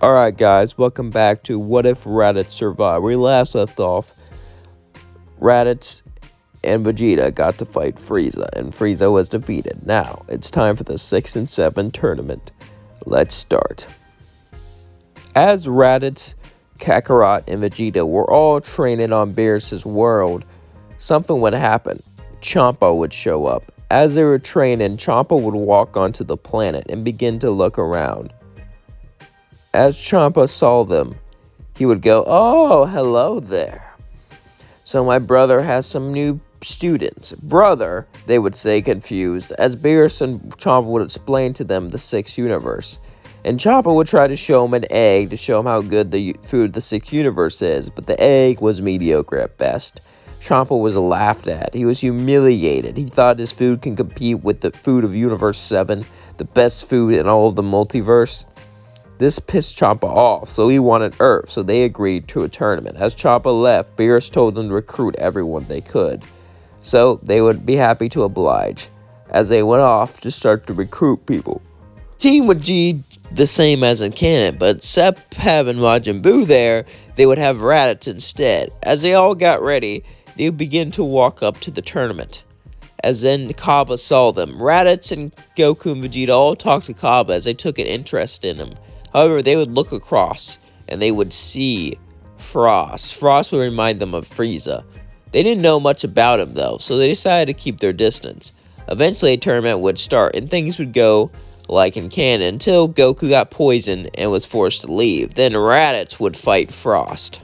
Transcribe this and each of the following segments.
Alright guys, welcome back to What If Raditz Survived. We last left off, Raditz and Vegeta got to fight Frieza, and Frieza was defeated. Now, it's time for the 6 and 7 tournament. Let's start. As Raditz, Kakarot, and Vegeta were all training on Beerus's world, something would happen. Champa would show up. As they were training, Champa would walk onto the planet and begin to look around. As Champa saw them, he would go, "Oh, hello there. So my brother has some new students." "Brother," they would say, confused, as Beerus and Champa would explain to them the 6th universe. And Champa would try to show him an egg to show him how good the food the 6th universe is, but the egg was mediocre at best. Champa was laughed at. He was humiliated. He thought his food can compete with the food of Universe 7, the best food in all of the multiverse. This pissed Champa off, so he wanted Earth, so they agreed to a tournament. As Champa left, Beerus told them to recruit everyone they could, so they would be happy to oblige, as they went off to start to recruit people. Team would be the same as in canon, but except having Majin Buu there, they would have Raditz instead. As they all got ready, they would begin to walk up to the tournament. As then Kaba saw them, Raditz and Goku and Vegeta all talked to Kaba as they took an interest in him. However, they would look across, and they would see Frost. Frost would remind them of Frieza. They didn't know much about him, though, so they decided to keep their distance. Eventually, a tournament would start, and things would go like in canon, until Goku got poisoned and was forced to leave. Then Raditz would fight Frost.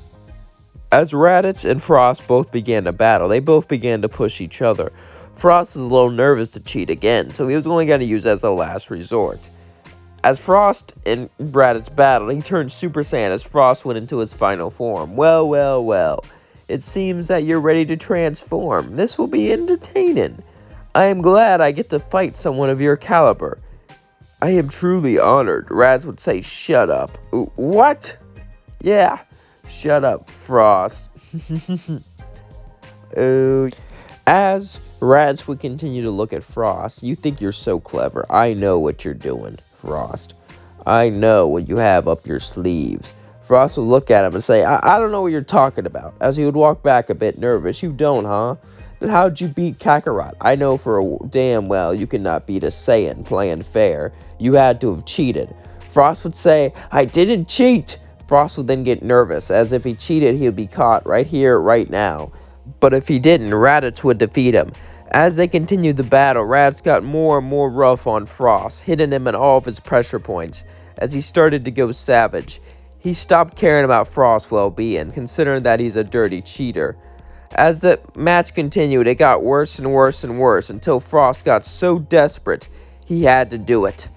As Raditz and Frost both began to battle, they both began to push each other. Frost was a little nervous to cheat again, so he was only going to use it as a last resort. As Frost and Raditz battled, he turned Super Saiyan as Frost went into his final form. Well. It seems that you're ready to transform. This will be entertaining. I am glad I get to fight someone of your caliber. I am truly honored. Raditz would say, "Shut up." "What?" "Yeah, shut up, Frost." As Raditz would continue to look at Frost, "You think you're so clever. I know what you're doing, Frost. I know what you have up your sleeves." Frost would look at him and say, I don't know what you're talking about," as he would walk back a bit nervous. "You don't, huh? Then how'd you beat Kakarot? I know for a damn well you cannot beat a Saiyan playing fair. You had to have cheated." Frost would say, "I didn't cheat." Frost would then get nervous, as if he cheated he would be caught right here, right now. But if he didn't, Raditz would defeat him. As they continued the battle, Raditz got more and more rough on Frost, hitting him at all of his pressure points. As he started to go savage, he stopped caring about Frost's well-being, considering that he's a dirty cheater. As the match continued, it got worse and worse and worse, until Frost got so desperate, he had to do it.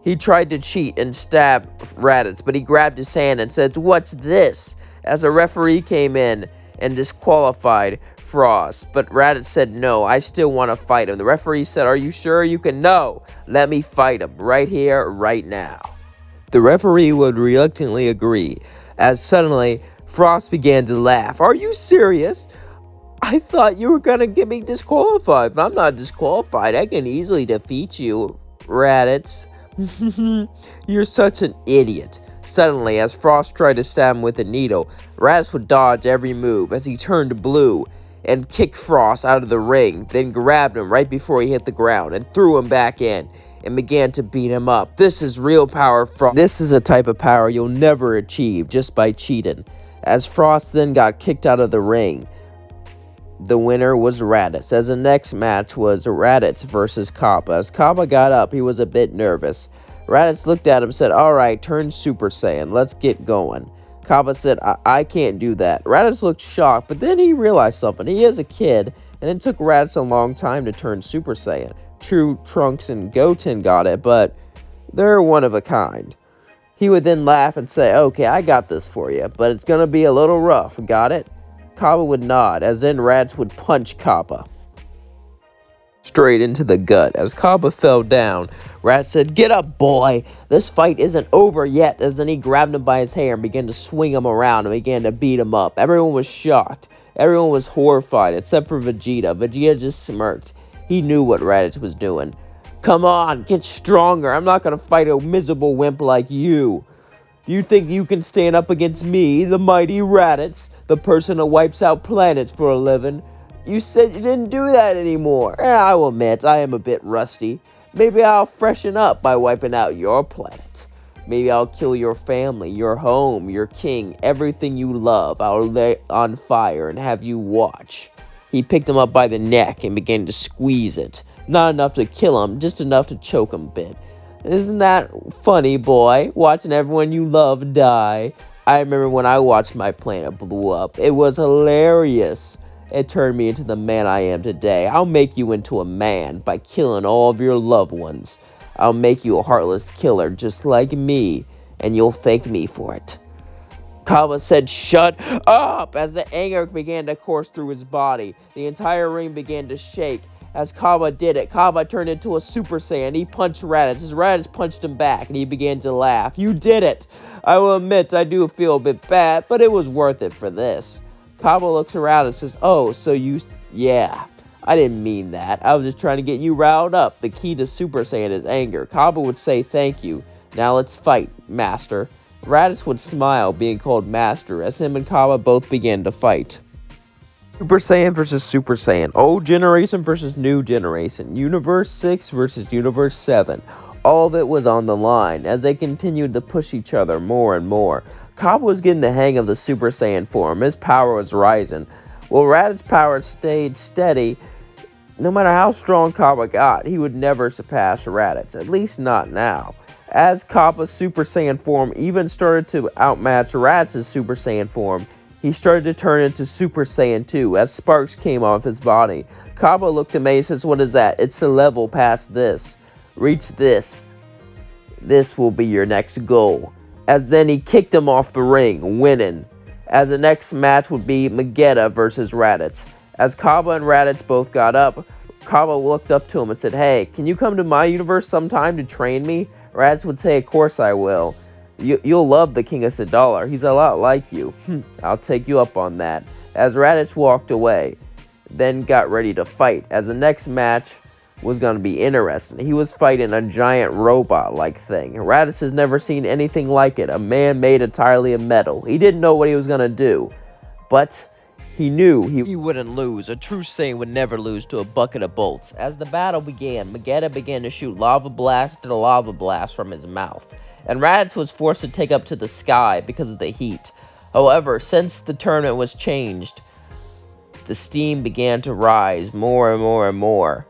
He tried to cheat and stab Raditz, but he grabbed his hand and said, "What's this?" as a referee came in and disqualified Frost. But Raditz said, "No, I still want to fight him." The referee said, "Are you sure you can?" "No, let me fight him right here, right now." The referee would reluctantly agree, as suddenly Frost began to laugh. "Are you serious? I thought you were gonna get me disqualified, but I'm not disqualified. I can easily defeat you, Raditz." "You're such an idiot." Suddenly, as Frost tried to stab him with a needle, Raditz would dodge every move as he turned blue and kicked Frost out of the ring, then grabbed him right before he hit the ground and threw him back in and began to beat him up. "This is real power, Frost. This is a type of power you'll never achieve just by cheating." As Frost then got kicked out of the ring, the winner was Raditz, as the next match was Raditz versus Kappa. As Kappa got up, he was a bit nervous. Raditz looked at him and said, "Alright, turn Super Saiyan, let's get going." Kappa said, I can't do that." Raditz looked shocked, but then he realized something. He is a kid, and it took Raditz a long time to turn Super Saiyan. True, Trunks and Goten got it, but they're one of a kind. He would then laugh and say, "Okay, I got this for you, but it's gonna be a little rough. Got it?" Kappa would nod, as then Raditz would punch Kappa straight into the gut. As Kappa fell down, Raditz said, "Get up, boy. This fight isn't over yet," as then he grabbed him by his hair and began to swing him around and began to beat him up. Everyone was shocked. Everyone was horrified, except for Vegeta. Vegeta just smirked. He knew what Raditz was doing. "Come on, get stronger. I'm not going to fight a miserable wimp like you." You think you can stand up against me, the mighty Raditz, the person who wipes out planets for a living? You said you didn't do that anymore. I will admit, I am a bit rusty. Maybe I'll freshen up by wiping out your planet. Maybe I'll kill your family, your home, your king, everything you love. I'll lay on fire and have you watch. He picked him up by the neck and began to squeeze it. Not enough to kill him, just enough to choke him a bit. Isn't that funny, boy? Watching everyone you love die. I remember when I watched my planet blow up. It was hilarious. It turned me into the man I am today. I'll make you into a man by killing all of your loved ones. I'll make you a heartless killer just like me, and you'll thank me for it. Kaba said, "Shut up!" As the anger began to course through his body. The entire ring began to shake. As Kaba did it, Kaba turned into a Super Saiyan. He punched Raditz. As Raditz punched him back, and he began to laugh. "You did it! I will admit I do feel a bit bad, but it was worth it for this." Kaba looks around and says, "Oh, so you... Yeah, I didn't mean that. I was just trying to get you riled up. The key to Super Saiyan is anger." Kaba would say, "Thank you. Now let's fight, Master." Raditz would smile, being called Master, as him and Kaba both began to fight. Super Saiyan versus Super Saiyan. Old generation versus new generation. Universe 6 versus Universe 7. All of it was on the line, as they continued to push each other more and more. Kaba was getting the hang of the Super Saiyan form. His power was rising. While Raditz's power stayed steady, no matter how strong Kaba got, he would never surpass Raditz, at least not now. As Kaba's Super Saiyan form even started to outmatch Raditz's Super Saiyan form, he started to turn into Super Saiyan 2 as sparks came off his body. Kaba looked amazed and says, "What is that?" "It's a level past this. Reach this. This will be your next goal." As then he kicked him off the ring, winning. As the next match would be Vegeta versus Raditz. As Kaba and Raditz both got up, Kaba looked up to him and said, "Hey, can you come to my universe sometime to train me?" Raditz would say, "Of course I will. You'll love the King of Sadala. He's a lot like you." "I'll take you up on that." As Raditz walked away, then got ready to fight. As the next match was going to be interesting. He was fighting a giant robot-like thing. Raditz has never seen anything like it. A man made entirely of metal. He didn't know what he was going to do, but he knew he wouldn't lose. A true Saiyan would never lose to a bucket of bolts. As the battle began, Vegeta began to shoot lava blast after lava blast from his mouth, and Raditz was forced to take up to the sky because of the heat. However, since the tournament was changed, the steam began to rise more and more and more.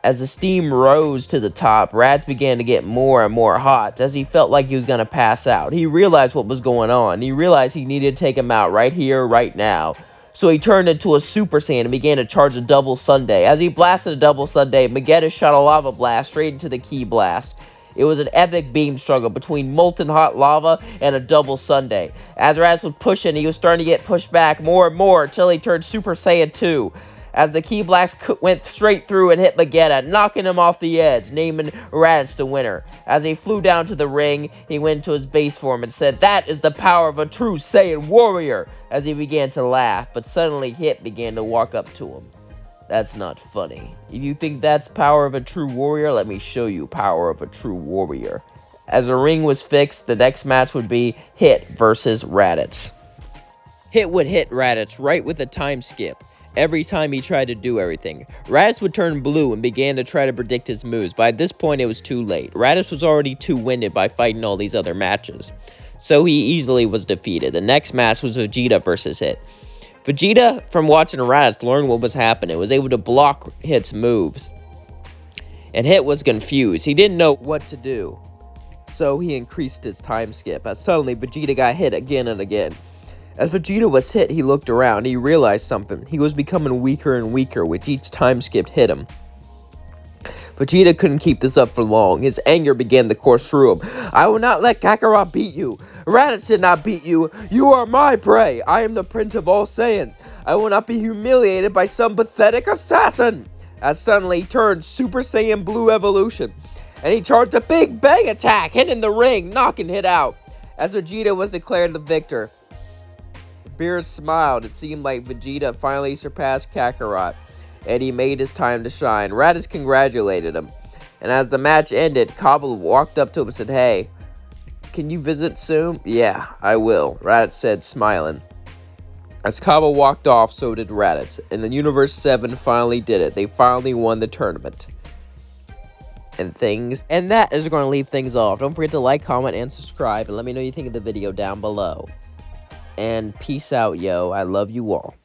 As the steam rose to the top, Raditz began to get more and more hot as he felt like he was going to pass out. He realized what was going on. He realized he needed to take him out right here, right now. So he turned into a Super Saiyan and began to charge a double Sunday. As he blasted a double Sunday, Vegeta shot a lava blast straight into the Ki blast. It was an epic beam struggle between molten hot lava and a double Sunday. As Raditz was pushing, he was starting to get pushed back more and more until he turned Super Saiyan 2. As the Ki blast went straight through and hit Vegeta, knocking him off the edge, naming Raditz the winner. As he flew down to the ring, he went to his base form and said, "That is the power of a true Saiyan warrior," as he began to laugh, but suddenly Hit began to walk up to him. "That's not funny. If you think that's power of a true warrior, let me show you power of a true warrior." As the ring was fixed, the next match would be Hit versus Raditz. Hit would hit Raditz right with a time skip. Every time he tried to do everything, Raditz would turn blue and began to try to predict his moves, but at this point it was too late. Raditz was already too winded by fighting all these other matches, so he easily was defeated. The next match was Vegeta versus Hit. Vegeta, from watching Raditz, learned what was happening, was able to block Hit's moves, and Hit was confused. He didn't know what to do, so he increased his time skip, as suddenly Vegeta got hit again and again. As Vegeta was hit, he looked around. He realized something. He was becoming weaker and weaker with each time skip hit him. Vegeta couldn't keep this up for long. His anger began to course through him. "I will not let Kakarot beat you. Raditz did not beat you. You are my prey. I am the Prince of all Saiyans. I will not be humiliated by some pathetic assassin." As suddenly he turned Super Saiyan Blue Evolution, and he charged a big bang attack, hitting the ring, knocking Hit out. As Vegeta was declared the victor, Beerus smiled. It seemed like Vegeta finally surpassed Kakarot, and he made his time to shine. Raditz congratulated him, and as the match ended, Kabul walked up to him and said, "Hey, Can you visit soon? Yeah, I will, Raditz said, smiling. As Kaba walked off, so did Raditz, and the Universe 7 finally did it. They finally won the tournament. And that is going to leave things off. Don't forget to like, comment, and subscribe, and let me know what you think of the video down below. And peace out, yo. I love you all.